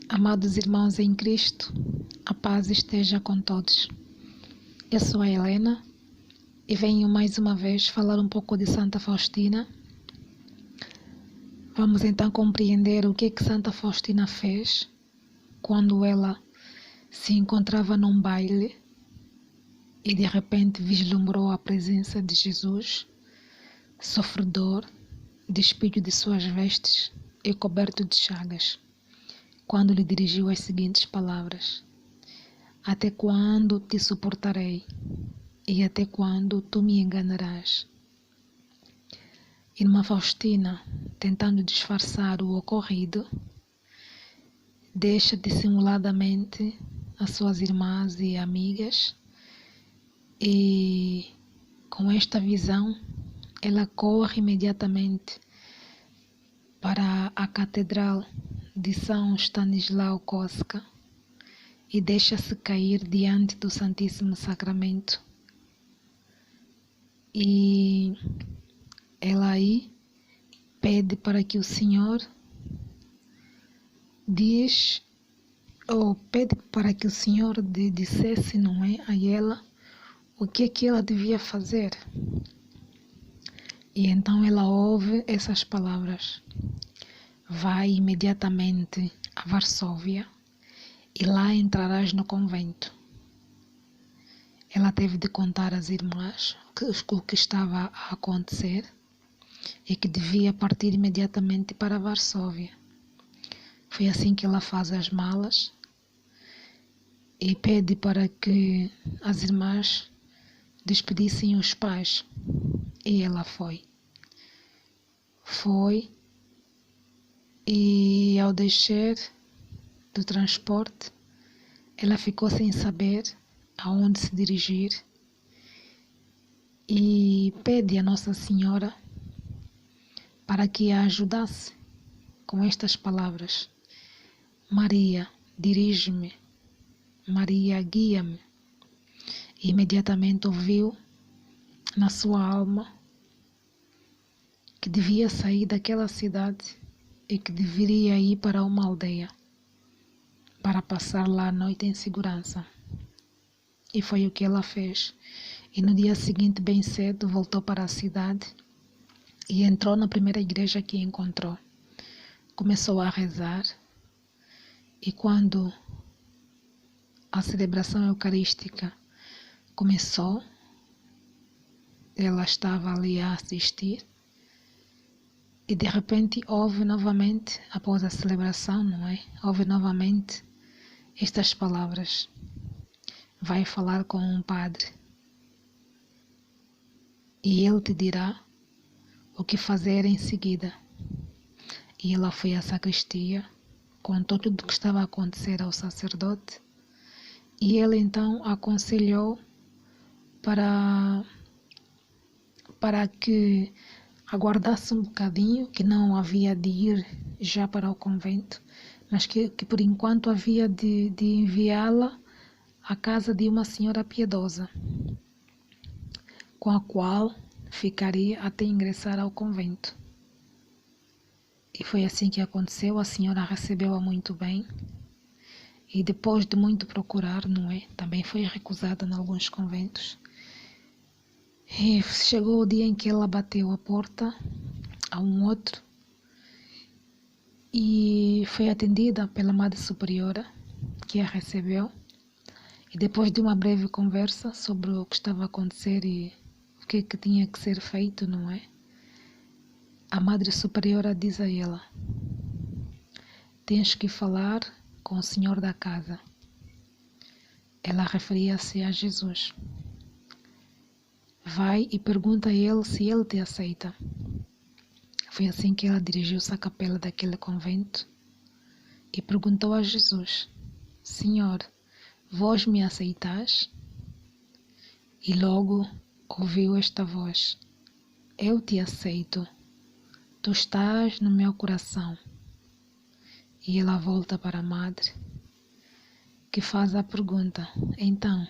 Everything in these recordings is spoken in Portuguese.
Amados irmãos em Cristo, a paz esteja com todos. Eu sou a Helena e venho mais uma vez falar um pouco de Santa Faustina. Vamos então compreender o que Santa Faustina fez quando ela se encontrava num baile e de repente vislumbrou a presença de Jesus, sofredor, despido de suas vestes e coberto de chagas, quando lhe dirigiu as seguintes palavras: até quando te suportarei? E até quando tu me enganarás? Irmã Faustina, tentando disfarçar o ocorrido, deixa dissimuladamente as suas irmãs e amigas e, com esta visão, ela corre imediatamente para a Catedral de São Stanislau Kostka e deixa-se cair diante do Santíssimo Sacramento. E ela aí pede para que o Senhor dissesse, não é, a ela o que ela devia fazer. E então ela ouve essas palavras: vai imediatamente a Varsóvia e lá entrarás no convento. Ela teve de contar às irmãs o que estava a acontecer e que devia partir imediatamente para Varsóvia. Foi assim que ela faz as malas e pede para que as irmãs despedissem os pais. E ela foi. E ao descer do transporte, ela ficou sem saber aonde se dirigir e pede a Nossa Senhora para que a ajudasse com estas palavras: Maria, dirige-me. Maria, guia-me. E imediatamente ouviu na sua alma que devia sair daquela cidade e que deveria ir para uma aldeia para passar lá a noite em segurança. E foi o que ela fez. E no dia seguinte, bem cedo, voltou para a cidade e entrou na primeira igreja que encontrou. Começou a rezar e quando a celebração eucarística começou, ela estava ali a assistir e de repente houve novamente, após a celebração, não é? Houve novamente estas palavras: vai falar com um padre e ele te dirá o que fazer em seguida. E ela foi à sacristia, contou tudo o que estava a acontecer ao sacerdote e ele então aconselhou para que aguardasse um bocadinho, que não havia de ir já para o convento, mas que por enquanto havia de enviá-la à casa de uma senhora piedosa, com a qual ficaria até ingressar ao convento. E foi assim que aconteceu. A senhora recebeu-a muito bem e depois de muito procurar, não é? Também foi recusada em alguns conventos. E chegou o dia em que ela bateu a porta a um outro e foi atendida pela Madre Superiora, que a recebeu. E depois de uma breve conversa sobre o que estava a acontecer e o que tinha que ser feito, não é? A Madre Superiora diz a ela: tens que falar com o senhor da casa. Ela referia-se a Jesus. Vai e pergunta a ele se ele te aceita. Foi assim que ela dirigiu-se à capela daquele convento e perguntou a Jesus: Senhor, vós me aceitais? E logo ouviu esta voz: eu te aceito, tu estás no meu coração. E ela volta para a madre, que faz a pergunta: então,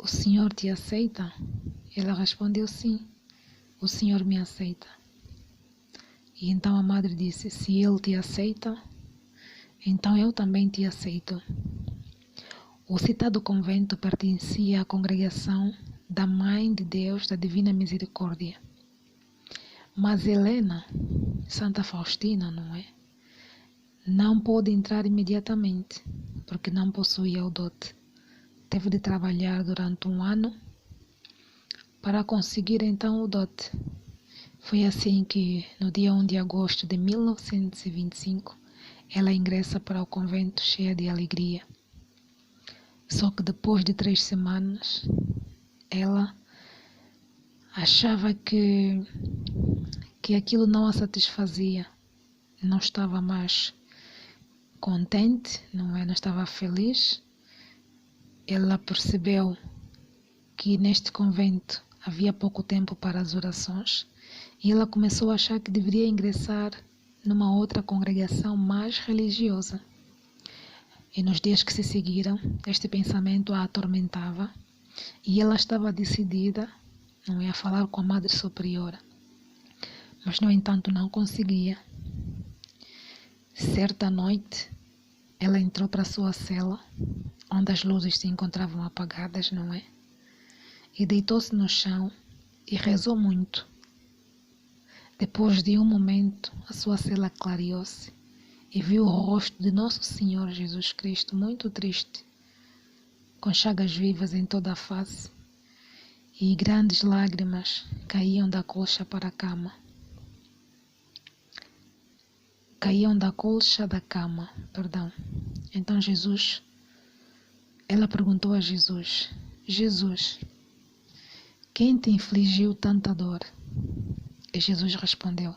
o Senhor te aceita? Ela respondeu: sim, o Senhor me aceita. E então a madre disse: se ele te aceita, então eu também te aceito. O citado convento pertencia à congregação da Mãe de Deus da Divina Misericórdia. Mas Helena, Santa Faustina, não é? Não pôde entrar imediatamente, porque não possuía o dote. Teve de trabalhar durante um ano para conseguir então o dote. Foi assim que, no dia 1 de agosto de 1925, ela ingressa para o convento cheia de alegria. Só que depois de 3 semanas, ela achava que aquilo não a satisfazia, não estava mais contente, não estava feliz. Ela percebeu que neste convento havia pouco tempo para as orações e ela começou a achar que deveria ingressar numa outra congregação mais religiosa. E nos dias que se seguiram, este pensamento a atormentava e ela estava decidida, a falar com a Madre Superiora. Mas, no entanto, não conseguia. Certa noite, ela entrou para a sua cela, onde as luzes se encontravam apagadas, e deitou-se no chão e rezou muito. Depois de um momento, a sua cela clareou-se e viu o rosto de Nosso Senhor Jesus Cristo muito triste, com chagas vivas em toda a face, e grandes lágrimas caíam da colcha para a cama. Então ela perguntou a Jesus: Jesus, quem te infligiu tanta dor? E Jesus respondeu: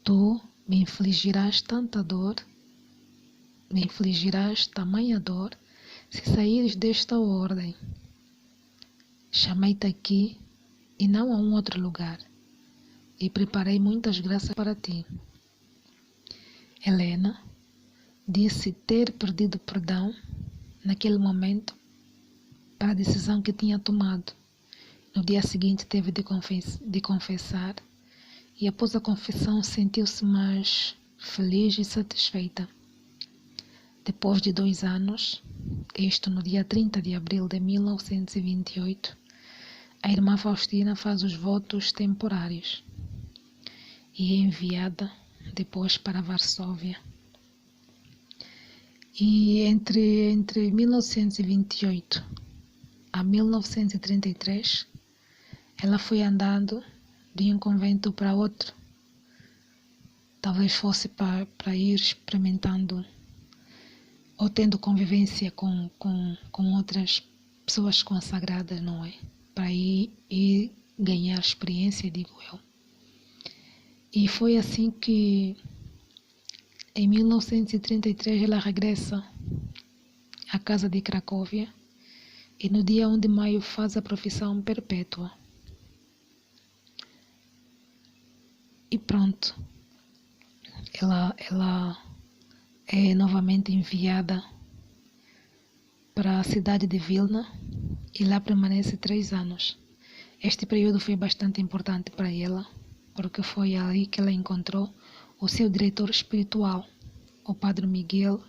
Tu me infligirás tanta dor, me infligirás tamanha dor, se saíres desta ordem. Chamei-te aqui e não a um outro lugar, e preparei muitas graças para ti. Helena disse ter perdido perdão naquele momento para a decisão que tinha tomado. No dia seguinte teve de confessar e após a confissão sentiu-se mais feliz e satisfeita. Depois de 2 anos, isto no dia 30 de abril de 1928, a irmã Faustina faz os votos temporários e é enviada depois para Varsóvia. E entre 1928 a 1933, ela foi andando de um convento para outro. Talvez fosse para ir experimentando ou tendo convivência com outras pessoas consagradas, Para ir ganhar experiência, digo eu. E foi assim que, em 1933, ela regressa à casa de Cracóvia e no dia 1 de maio faz a profissão perpétua. E pronto, ela é novamente enviada para a cidade de Vilna e lá permanece 3 anos. Este período foi bastante importante para ela, porque foi ali que ela encontrou o seu diretor espiritual, o Padre Miguel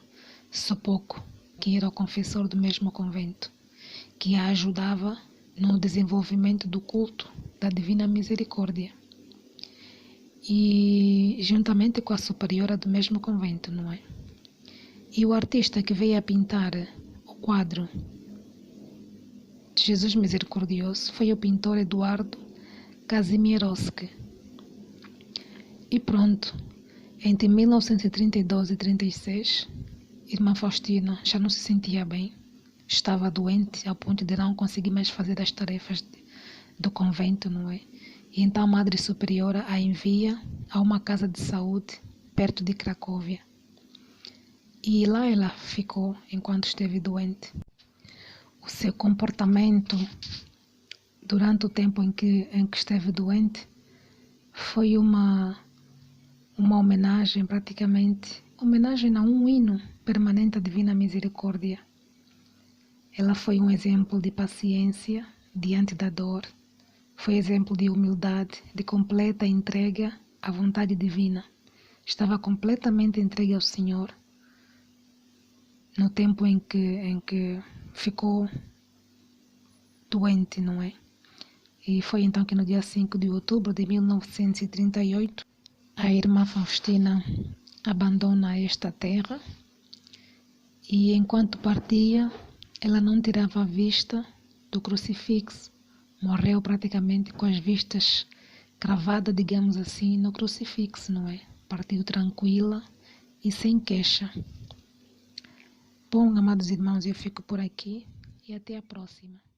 Sopoco, que era o confessor do mesmo convento, que a ajudava no desenvolvimento do culto da Divina Misericórdia. E juntamente com a superiora do mesmo convento, E o artista que veio a pintar o quadro de Jesus Misericordioso foi o pintor Eduardo Kazimierowski. E pronto, entre 1932 e 1936, irmã Faustina já não se sentia bem, estava doente ao ponto de não conseguir mais fazer as tarefas do convento, E então a Madre Superiora a envia a uma casa de saúde perto de Cracóvia. E lá ela ficou enquanto esteve doente. O seu comportamento durante o tempo em que esteve doente foi uma homenagem, praticamente, homenagem a um hino permanente à Divina Misericórdia. Ela foi um exemplo de paciência diante da dor, foi exemplo de humildade, de completa entrega à vontade divina. Estava completamente entregue ao Senhor no tempo em que ficou doente, não é? E foi então que no dia 5 de outubro de 1938 a irmã Faustina abandona esta terra e enquanto partia ela não tirava a vista do crucifixo. Morreu praticamente com as vistas cravadas, digamos assim, no crucifixo, não é? Partiu tranquila e sem queixa. Bom, amados irmãos, eu fico por aqui e até a próxima.